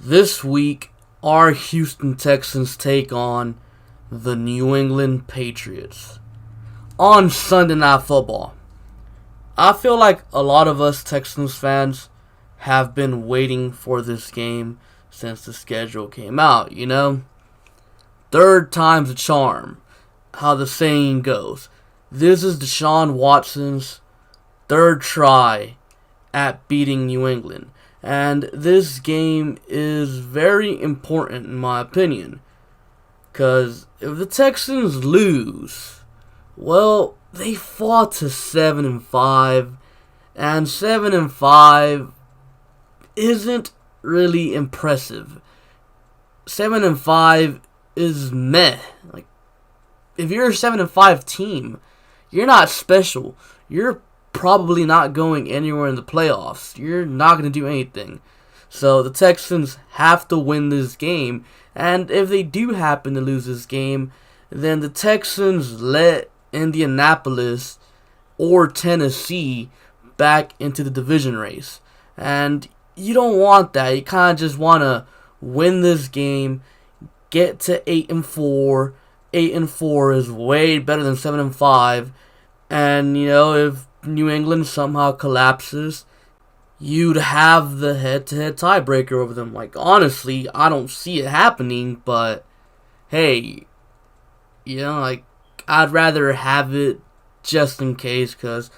This week, our Houston Texans take on the New England Patriots on Sunday Night Football. I feel like a lot of us Texans fans have been waiting for this game since the schedule came out, you know? Third time's a charm, how the saying goes. This is Deshaun Watson's third try at beating New England. And this game is very important in my opinion. Because if the Texans lose, well, they fall to 7-5. And 7-5 isn't really impressive. 7-5 is meh. Like, if you're a 7-5 team, you're not special. You're probably not going anywhere in the playoffs. You're not going to do anything. So the Texans have to win this game. And if they do happen to lose this game, then the Texans let Indianapolis or Tennessee back into the division race. And you don't want that. You kind of just want to win this game, get to 8-4. 8-4 is way better than 7-5. And, you know, if New England somehow collapses, you'd have the head-to-head tiebreaker over them. Like, honestly, I don't see it happening, but hey, you know, like, I'd rather have it just in case, because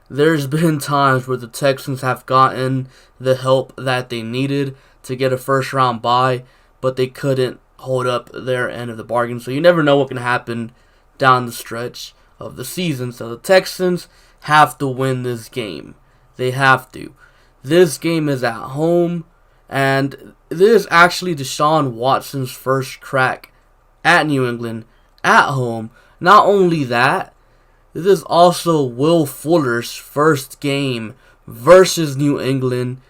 there's been times where the Texans have gotten the help that they needed to get a first-round bye, but they couldn't hold up their end of the bargain. So you never know what can happen down the stretch of the season. So the Texans have to win this game. They have to. This game is at home, and this is actually Deshaun Watson's first crack at New England at home. Not only that, this is also Will Fuller's first game versus New England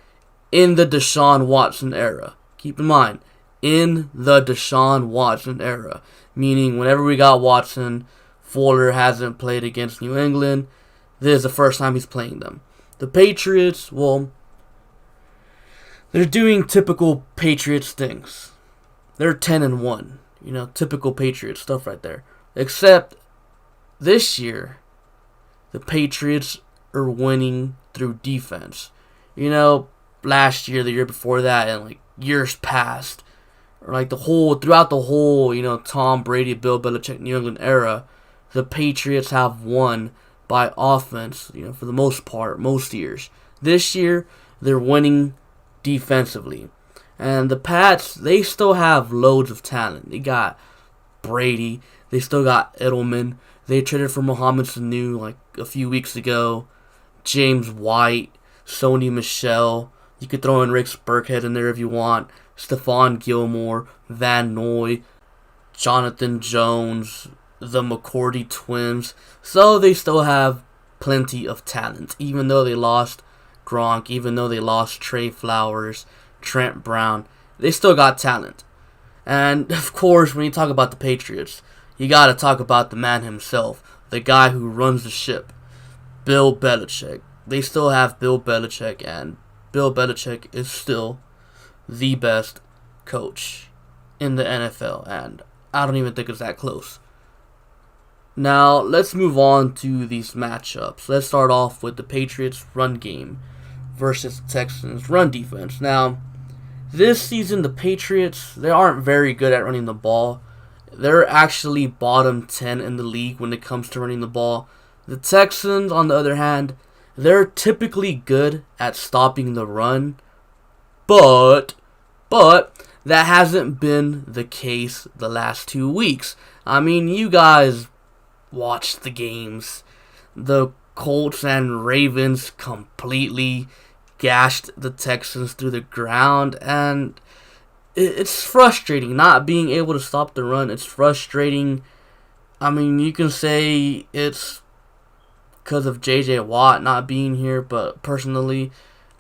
in the Deshaun Watson era. Keep in mind, in the Deshaun Watson era. Meaning, whenever we got Watson, Fuller hasn't played against New England. This is the first time he's playing them. The Patriots, well, they're doing typical Patriots things. They're 10-1. You know, typical Patriots stuff right there. Except this year, the Patriots are winning through defense. You know, last year, the year before that, and like years past, or like throughout the whole, you know, Tom Brady, Bill Belichick, New England era, the Patriots have won by offense, you know, for the most part, most years. This year, they're winning defensively. And the Pats, they still have loads of talent. They got Brady. They still got Edelman. They traded for Mohamed Sanu like a few weeks ago. James White, Sony Michel. You could throw in Rick Burkhead in there if you want. Stephon Gilmore, Van Noy, Jonathan Jones, the McCourty twins. So they still have plenty of talent. Even though they lost Gronk, even though they lost Trey Flowers, Trent Brown, they still got talent. And of course, when you talk about the Patriots, you gotta talk about the man himself, the guy who runs the ship, Bill Belichick. They still have Bill Belichick, and Bill Belichick is still the best coach in the NFL, and I don't even think it's that close. Now, let's move on to these matchups. Let's start off with the Patriots' run game versus the Texans' run defense. Now, this season, the Patriots, they aren't very good at running the ball. They're actually bottom 10 in the league when it comes to running the ball. The Texans, on the other hand, they're typically good at stopping the run, but that hasn't been the case the last 2 weeks. I mean, you guys watched the games. The Colts and Ravens completely gashed the Texans through the ground, and it's frustrating not being able to stop the run. It's frustrating. I mean, you can say it's because of J.J. Watt not being here, but personally,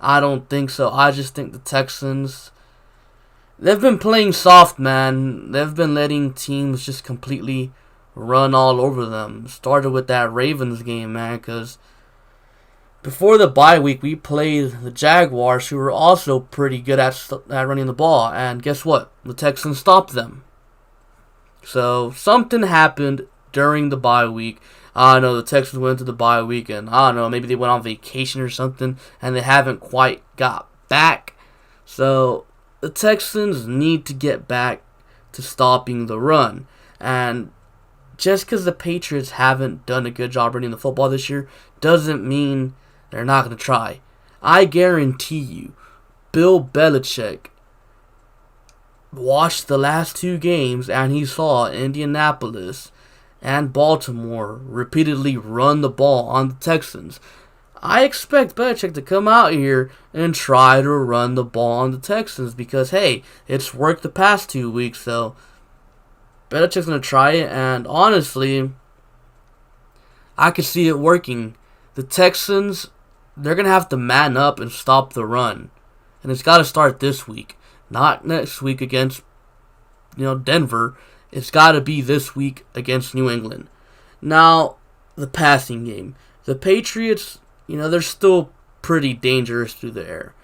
I don't think so. I just think the Texans, they've been playing soft, man. They've been letting teams just completely run all over them. Started with that Ravens game, man, because Before the bye week, we played the Jaguars, who were also pretty good at running the ball. And guess what? The Texans stopped them. So something happened during the bye week. I don't know, the Texans went to the bye week, and I don't know, maybe they went on vacation or something, and they haven't quite got back. So the Texans need to get back to stopping the run. And just because the Patriots haven't done a good job running the football this year doesn't mean they're not going to try. I guarantee you, Bill Belichick watched the last 2 games and he saw Indianapolis and Baltimore repeatedly run the ball on the Texans. I expect Belichick to come out here and try to run the ball on the Texans because, hey, it's worked the past 2 weeks, so Belichick's going to try it, and honestly, I could see it working. The Texans, they're going to have to man up and stop the run, and it's got to start this week, not next week against Denver. It's got to be this week against New England. Now, the passing game. The Patriots, they're still pretty dangerous through the air.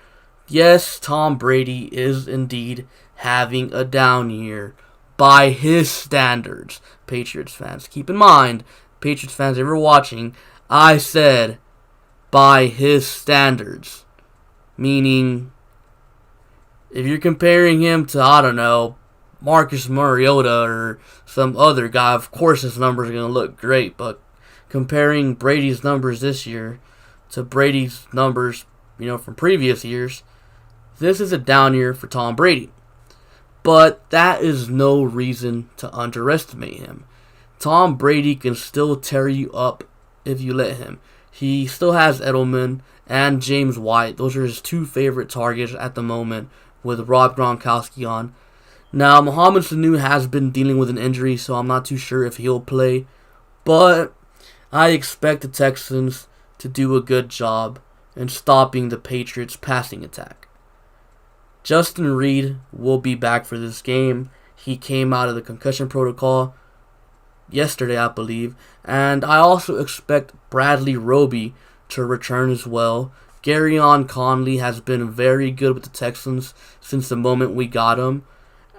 Yes, Tom Brady is indeed having a down year by his standards. Patriots fans, keep in mind, Patriots fans, if you're watching, I said by his standards. Meaning, if you're comparing him to, I don't know, Marcus Mariota or some other guy, of course his numbers are going to look great, but comparing Brady's numbers this year to Brady's numbers, from previous years, this is a down year for Tom Brady. But that is no reason to underestimate him. Tom Brady can still tear you up if you let him. He still has Edelman and James White. Those are his 2 favorite targets at the moment with Rob Gronkowski on. Now, Mohamed Sanu has been dealing with an injury, so I'm not too sure if he'll play. But I expect the Texans to do a good job in stopping the Patriots' passing attack. Justin Reed will be back for this game. He came out of the concussion protocol yesterday, I believe. And I also expect Bradley Roby to return as well. Garyon Conley has been very good with the Texans since the moment we got him,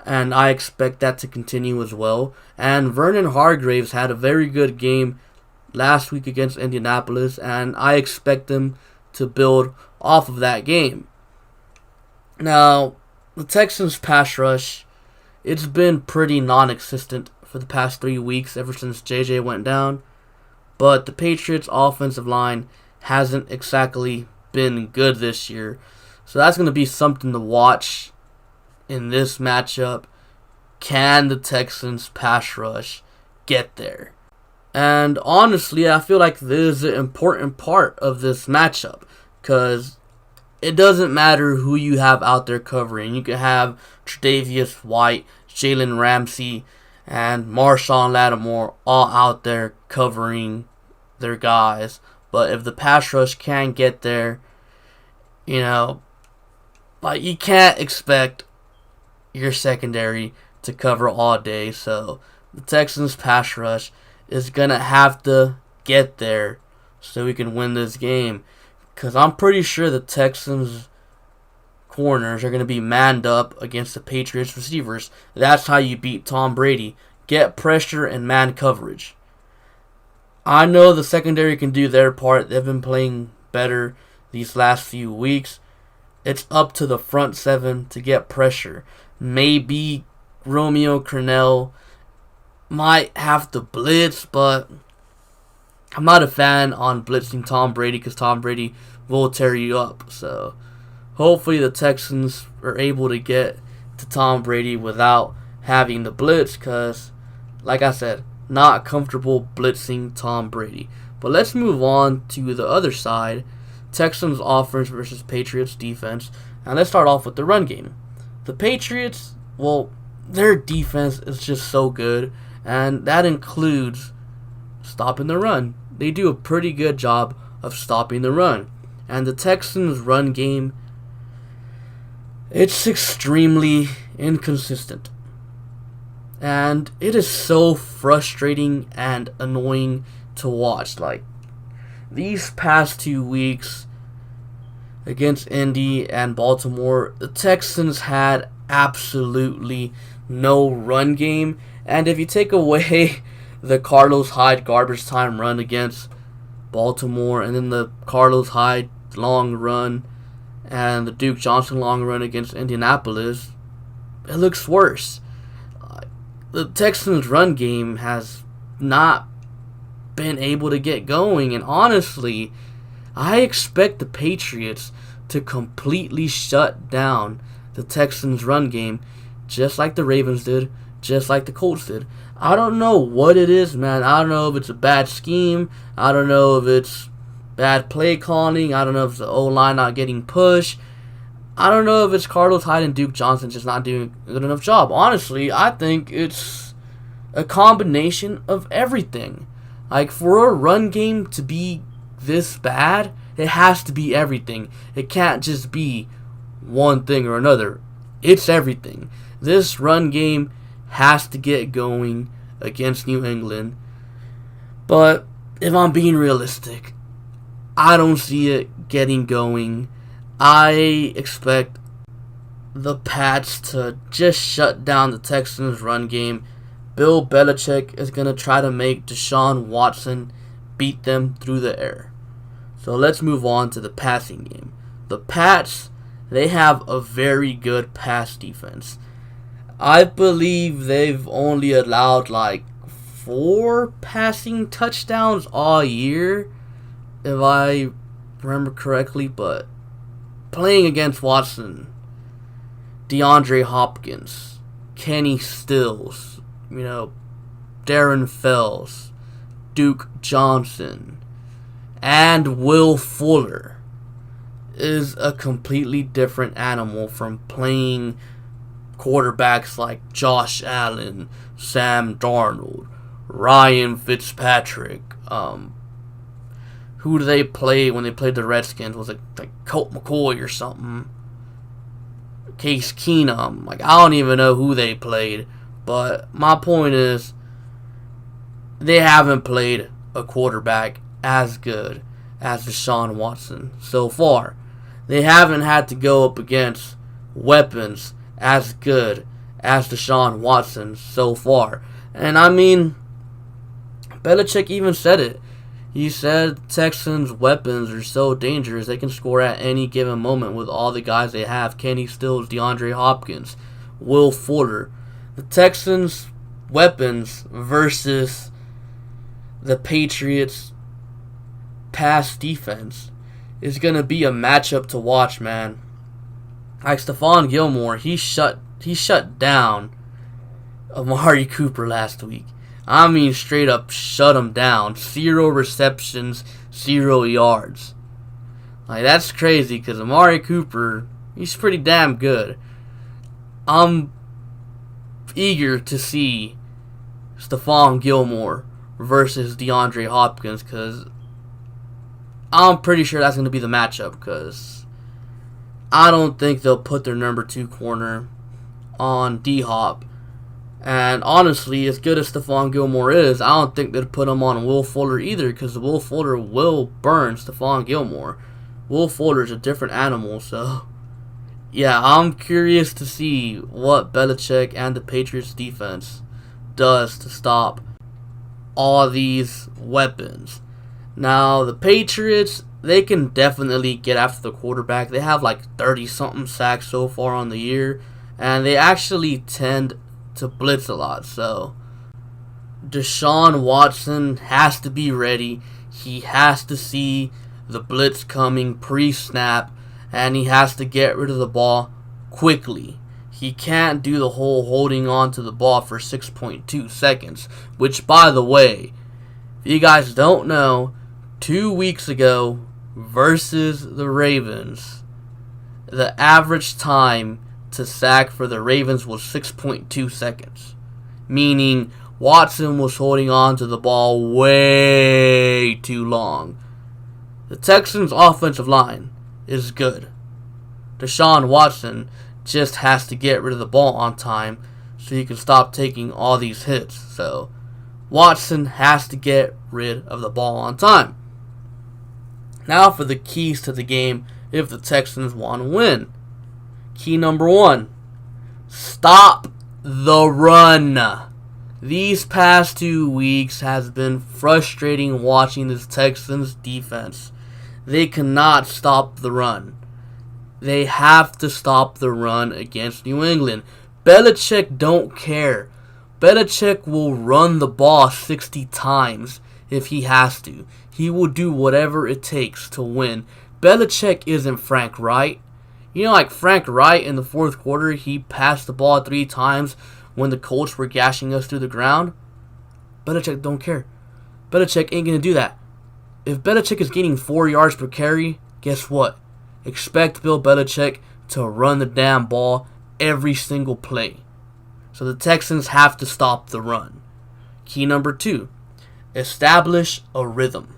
and I expect that to continue as well. And Vernon Hargreaves had a very good game last week against Indianapolis, and I expect them to build off of that game. Now, the Texans' pass rush, it's been pretty non-existent for the past 3 weeks ever since JJ went down, but the Patriots' offensive line hasn't exactly been good this year, so that's going to be something to watch in this matchup. Can the Texans' pass rush get there? And honestly, I feel like this is an important part of this matchup, because it doesn't matter who you have out there covering. You can have Tre'Davious White, Jalen Ramsey, and Marshawn Lattimore all out there covering their guys. But if the pass rush can't get there, you can't expect your secondary to cover all day. So the Texans' pass rush is going to have to get there so we can win this game. Because I'm pretty sure the Texans' corners are going to be manned up against the Patriots' receivers. That's how you beat Tom Brady. Get pressure and man coverage. I know the secondary can do their part. They've been playing better these last few weeks. It's up to the front 7 to get pressure. Maybe Romeo Crennel might have to blitz, but I'm not a fan on blitzing Tom Brady because Tom Brady will tear you up. So hopefully the Texans are able to get to Tom Brady without having the blitz, because, like I said, not comfortable blitzing Tom Brady. But let's move on to the other side, Texans offense versus Patriots defense. And let's start off with the run game. The Patriots, well, their defense is just so good, and that includes stopping the run. They do a pretty good job of stopping the run. And the Texans' run game, it's extremely inconsistent. And it is so frustrating and annoying to watch. Like, these past 2 weeks against Indy and Baltimore, the Texans had absolutely no run game. And if you take away the Carlos Hyde garbage time run against Baltimore and then the Carlos Hyde long run and the Duke Johnson long run against Indianapolis, it looks worse. The Texans' run game has not been able to get going, and honestly, I expect the Patriots to completely shut down the Texans' run game, just like the Ravens did, just like the Colts did. I don't know what it is, man. I don't know if it's a bad scheme. I don't know if it's bad play calling. I don't know if it's the O-line not getting pushed. I don't know if it's Carlos Hyde and Duke Johnson just not doing a good enough job. Honestly, I think it's a combination of everything. Like, for a run game to be this bad, it has to be everything. It can't just be one thing or another. It's everything. This run game has to get going against New England. But if I'm being realistic, I don't see it getting going. I expect the Pats to just shut down the Texans' run game. Bill Belichick is going to try to make Deshaun Watson beat them through the air. So let's move on to the passing game. The Pats, they have a very good pass defense. I believe they've only allowed like 4 passing touchdowns all year, if I remember correctly, but playing against Watson, DeAndre Hopkins, Kenny Stills, Darren Fells, Duke Johnson, and Will Fuller is a completely different animal from playing quarterbacks like Josh Allen, Sam Darnold, Ryan Fitzpatrick. Who do they play when they played the Redskins? Was it like Colt McCoy or something? Case Keenum. I don't even know who they played. But my point is, they haven't played a quarterback as good as Deshaun Watson so far. They haven't had to go up against weapons as good as Deshaun Watson so far. And I mean, Belichick even said it. He said Texans' weapons are so dangerous they can score at any given moment with all the guys they have. Kenny Stills, DeAndre Hopkins, Will Fuller. The Texans' weapons versus the Patriots' pass defense is going to be a matchup to watch, man. Like Stephon Gilmore, he shut down Amari Cooper last week. I mean, straight up shut him down. 0 receptions, 0 yards. That's crazy because Amari Cooper, he's pretty damn good. I'm eager to see Stephon Gilmore versus DeAndre Hopkins because I'm pretty sure that's going to be the matchup because I don't think they'll put their number 2 corner on D-Hop. And honestly, as good as Stephon Gilmore is, I don't think they'd put him on Will Fuller either because Will Fuller will burn Stephon Gilmore. Will Fuller's a different animal, so yeah, I'm curious to see what Belichick and the Patriots defense does to stop all these weapons. Now, the Patriots, they can definitely get after the quarterback. They have like 30-something sacks so far on the year, and they actually tend to blitz a lot. So Deshaun Watson has to be ready. He has to see the blitz coming pre-snap, and he has to get rid of the ball quickly. He can't do the whole holding on to the ball for 6.2 seconds, which, by the way, if you guys don't know, 2 weeks ago versus the Ravens, the average time to sack for the Ravens was 6.2 seconds, meaning Watson was holding on to the ball way too long. The Texans' offensive line is good. Deshaun Watson just has to get rid of the ball on time so he can stop taking all these hits. So Watson has to get rid of the ball on time. Now for the keys to the game if the Texans want to win. Key number 1, stop the run. These past 2 weeks has been frustrating watching this Texans defense. They cannot stop the run. They have to stop the run against New England. Belichick don't care. Belichick will run the ball 60 times if he has to. He will do whatever it takes to win. Belichick isn't Frank Wright. You know, like Frank Wright in the fourth quarter, he passed the ball 3 times when the Colts were gashing us through the ground. Belichick don't care. Belichick ain't going to do that. If Belichick is getting 4 yards per carry, guess what? Expect Bill Belichick to run the damn ball every single play. So the Texans have to stop the run. Key number 2, establish a rhythm.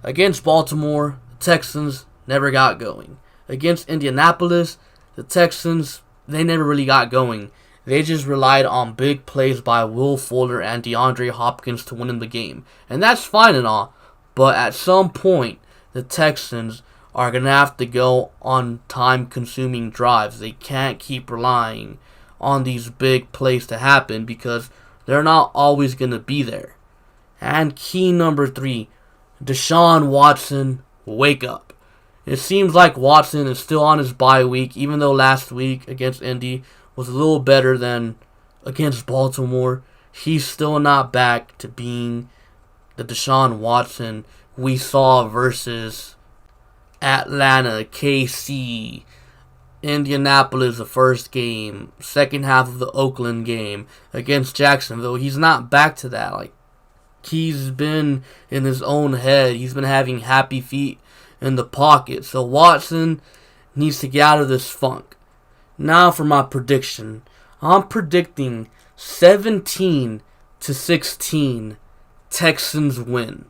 Against Baltimore, the Texans never got going. Against Indianapolis, the Texans, they never really got going. They just relied on big plays by Will Fuller and DeAndre Hopkins to win in the game. And that's fine and all, but at some point, the Texans are going to have to go on time-consuming drives. They can't keep relying on these big plays to happen because they're not always going to be there. And key number 3, Deshaun Watson, wake up. It seems like Watson is still on his bye week, even though last week against Indy was a little better than against Baltimore. He's still not back to being the Deshaun Watson we saw versus Atlanta, KC, Indianapolis the first game, second half of the Oakland game against Jacksonville. He's not back to that. Like, he's been in his own head. He's been having happy feet in the pocket. So Watson needs to get out of this funk. Now for my prediction. I'm predicting 17-16 Texans win.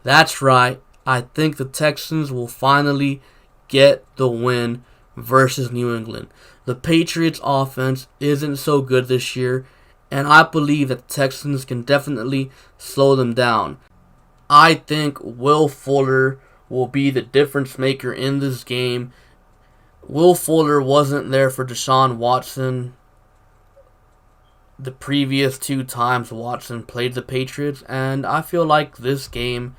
That's right. I think the Texans will finally get the win versus New England. The Patriots offense isn't so good this year, and I believe that the Texans can definitely slow them down. I think Will Fuller will be the difference maker in this game. Will Fuller wasn't there for Deshaun Watson the previous 2 times Watson played the Patriots, and I feel like this game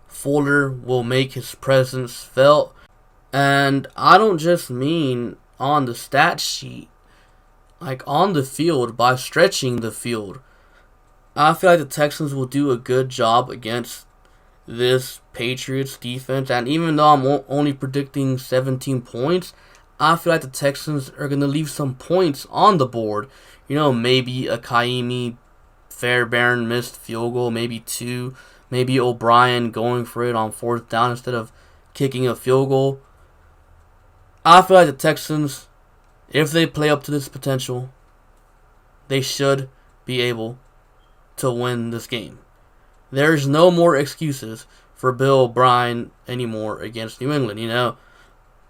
Fuller will make his presence felt. And I don't just mean on the stat sheet, like on the field, by stretching the field. I feel like the Texans will do a good job against this Patriots defense. And even though I'm only predicting 17 points, I feel like the Texans are going to leave some points on the board. You know, maybe a Kaimi Fairbairn missed field goal, maybe 2. Maybe O'Brien going for it on 4th down instead of kicking a field goal. I feel like the Texans, if they play up to this potential, they should be able to win this game. There's no more excuses for Bill O'Brien anymore against New England. You know,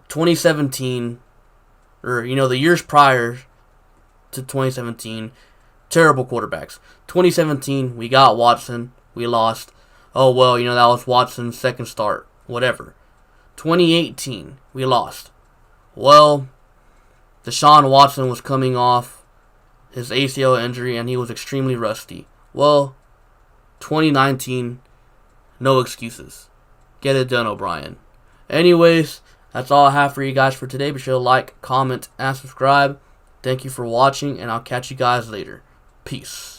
2017, or, you know, the years prior to 2017, terrible quarterbacks. 2017, we got Watson, we lost. Oh, well, you know, that was Watson's second start. Whatever. 2018, we lost. Well, Deshaun Watson was coming off his ACL injury, and he was extremely rusty. Well, 2019, no excuses. Get it done, O'Brien. Anyways, that's all I have for you guys for today. Be sure to like, comment, and subscribe. Thank you for watching, and I'll catch you guys later. Peace.